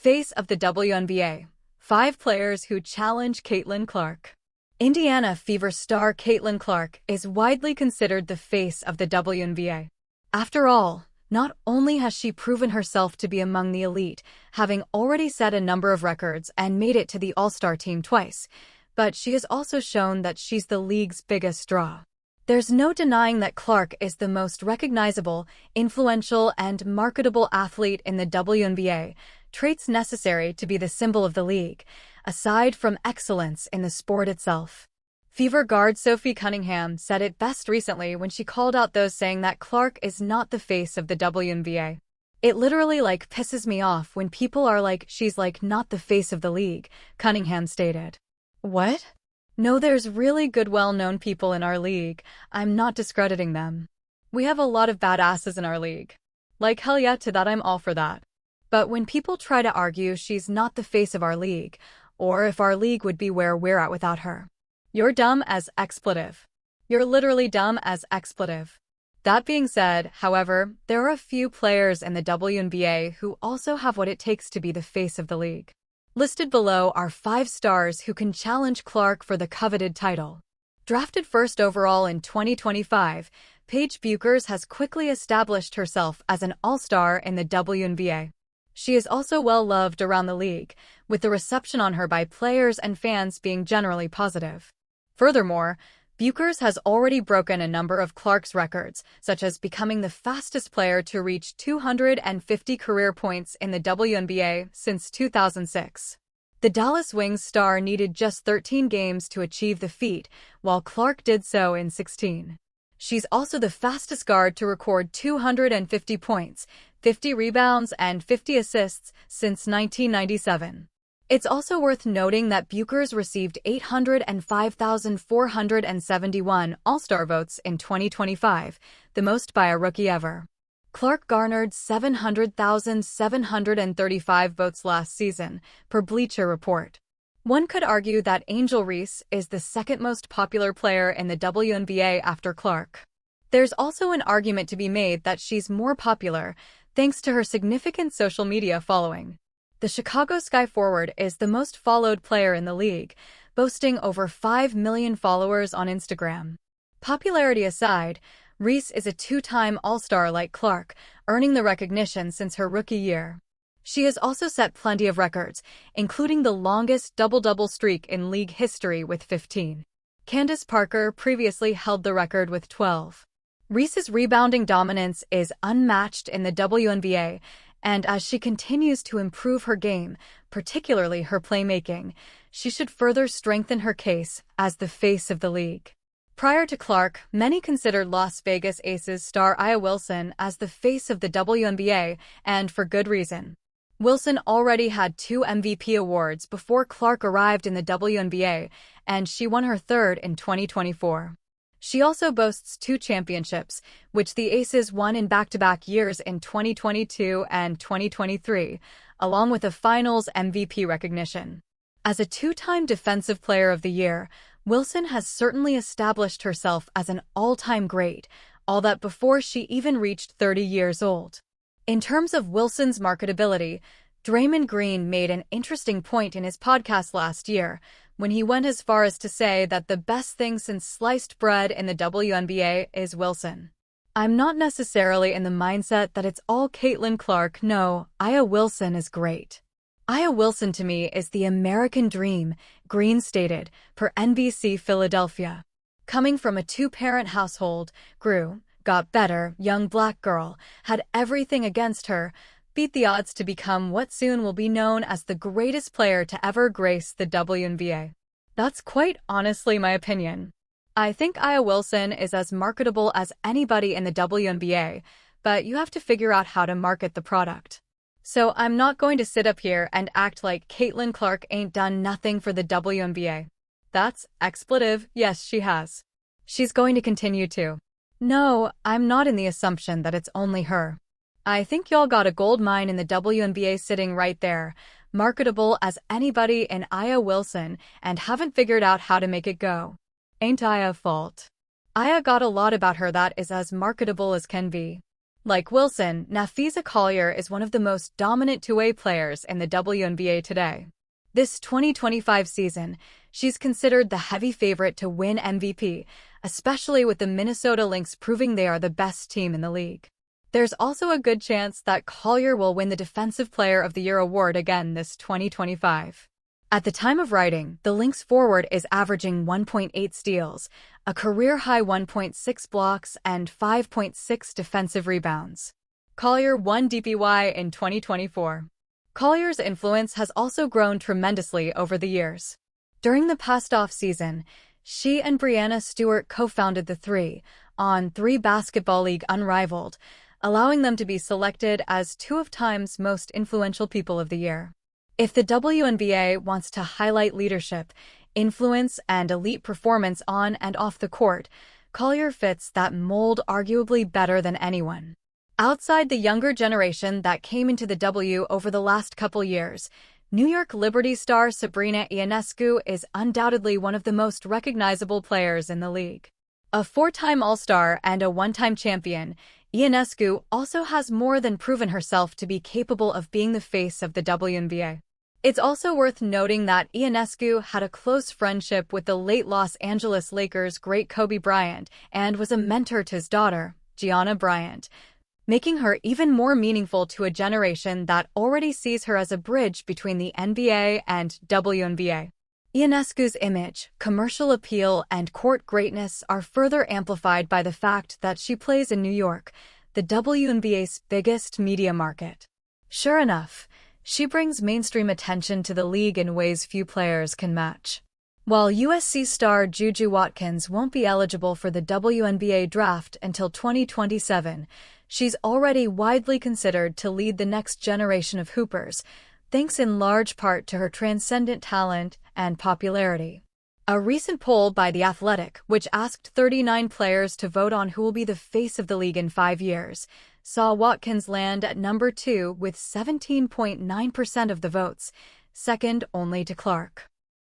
Face of the WNBA. 5 players who challenge Caitlin Clark. Indiana Fever star Caitlin Clark is widely considered the face of the WNBA. After all, not only has she proven herself to be among the elite, having already set a number of records and made it to the All-Star team twice, but she has also shown that she's the league's biggest draw. There's no denying that Clark is the most recognizable, influential, and marketable athlete in the WNBA, traits necessary to be the symbol of the league, aside from excellence in the sport itself. Fever guard Sophie Cunningham said it best recently when she called out those saying that Clark is not the face of the WNBA. "It literally pisses me off when people are like, she's not the face of the league," Cunningham stated. What? No, there's really good well-known people in our league. I'm not discrediting them. We have a lot of badasses in our league. Hell yeah to that, I'm all for that. But when people try to argue she's not the face of our league, or if our league would be where we're at without her, you're dumb as expletive. You're literally dumb as expletive. That being said, however, there are a few players in the WNBA who also have what it takes to be the face of the league. Listed below are 5 stars who can challenge Clark for the coveted title. Drafted first overall in 2025, Paige Bueckers has quickly established herself as an all-star in the WNBA. She is also well-loved around the league, with the reception on her by players and fans being generally positive. Furthermore, Bueckers has already broken a number of Clark's records, such as becoming the fastest player to reach 250 career points in the WNBA since 2006. The Dallas Wings star needed just 13 games to achieve the feat, while Clark did so in 16. She's also the fastest guard to record 250 points, 50 rebounds, and 50 assists since 1997. It's also worth noting that Bueckers received 805,471 All-Star votes in 2025, the most by a rookie ever. Clark garnered 700,735 votes last season, per Bleacher Report. One could argue that Angel Reese is the second most popular player in the WNBA after Clark. There's also an argument to be made that she's more popular, thanks to her significant social media following. The Chicago Sky forward is the most followed player in the league, boasting over 5 million followers on Instagram. Popularity aside, Reese is a 2-time All-Star like Clark, earning the recognition since her rookie year. She has also set plenty of records, including the longest double-double streak in league history with 15. Candace Parker previously held the record with 12. Reese's rebounding dominance is unmatched in the WNBA, and as she continues to improve her game, particularly her playmaking, she should further strengthen her case as the face of the league. Prior to Clark, many considered Las Vegas Aces star A'ja Wilson as the face of the WNBA, and for good reason. Wilson already had 2 MVP awards before Clark arrived in the WNBA, and she won her 3rd in 2024. She also boasts 2 championships, which the Aces won in back-to-back years in 2022 and 2023, along with a Finals MVP recognition. As a 2-time Defensive Player of the Year, Wilson has certainly established herself as an all-time great, all that before she even reached 30 years old. In terms of Wilson's marketability, Draymond Green made an interesting point in his podcast last year, when he went as far as to say that the best thing since sliced bread in the WNBA is Wilson. I'm not necessarily in the mindset that it's all Caitlin Clark. No, A'ja Wilson is great. A'ja Wilson to me is the American dream, Green stated, per NBC Philadelphia. Coming from a 2-parent household, grew, got better, young black girl, had everything against her, beat the odds to become what soon will be known as the greatest player to ever grace the WNBA. That's quite honestly my opinion. I think A'ja Wilson is as marketable as anybody in the WNBA, but you have to figure out how to market the product. So I'm not going to sit up here and act like Caitlin Clark ain't done nothing for the WNBA. That's expletive, yes she has. She's going to continue to. No, I'm not in the assumption that it's only her. I think y'all got a gold mine in the WNBA sitting right there, marketable as anybody in A'ja Wilson, and haven't figured out how to make it go. Ain't A'ja's fault. A'ja got a lot about her that is as marketable as can be. Like Wilson, Nafisa Collier is one of the most dominant two-way players in the WNBA today. This 2025 season, she's considered the heavy favorite to win MVP, especially with the Minnesota Lynx proving they are the best team in the league. There's also a good chance that Collier will win the Defensive Player of the Year award again this 2025. At the time of writing, the Lynx forward is averaging 1.8 steals, a career-high 1.6 blocks, and 5.6 defensive rebounds. Collier won DPY in 2024. Collier's influence has also grown tremendously over the years. During the past off-season, she and Breanna Stewart co-founded the 3-on-3 Basketball League Unrivaled, allowing them to be selected as two of Time's most influential people of the year. If the WNBA wants to highlight leadership, influence, and elite performance on and off the court, Collier fits that mold arguably better than anyone. Outside the younger generation that came into the W over the last couple years, New York Liberty star Sabrina Ionescu is undoubtedly one of the most recognizable players in the league. A four-time All-Star and a one-time champion, Ionescu also has more than proven herself to be capable of being the face of the WNBA. It's also worth noting that Ionescu had a close friendship with the late Los Angeles Lakers great Kobe Bryant and was a mentor to his daughter, Gianna Bryant, making her even more meaningful to a generation that already sees her as a bridge between the NBA and WNBA. Ionescu's image, commercial appeal, and court greatness are further amplified by the fact that she plays in New York, the WNBA's biggest media market. Sure enough, she brings mainstream attention to the league in ways few players can match. While USC star Juju Watkins won't be eligible for the WNBA draft until 2027, she's already widely considered to lead the next generation of hoopers, thanks in large part to her transcendent talent and popularity. A recent poll by The Athletic, which asked 39 players to vote on who will be the face of the league in 5 years, saw Watkins land at number 2 with 17.9% of the votes, second only to Clark.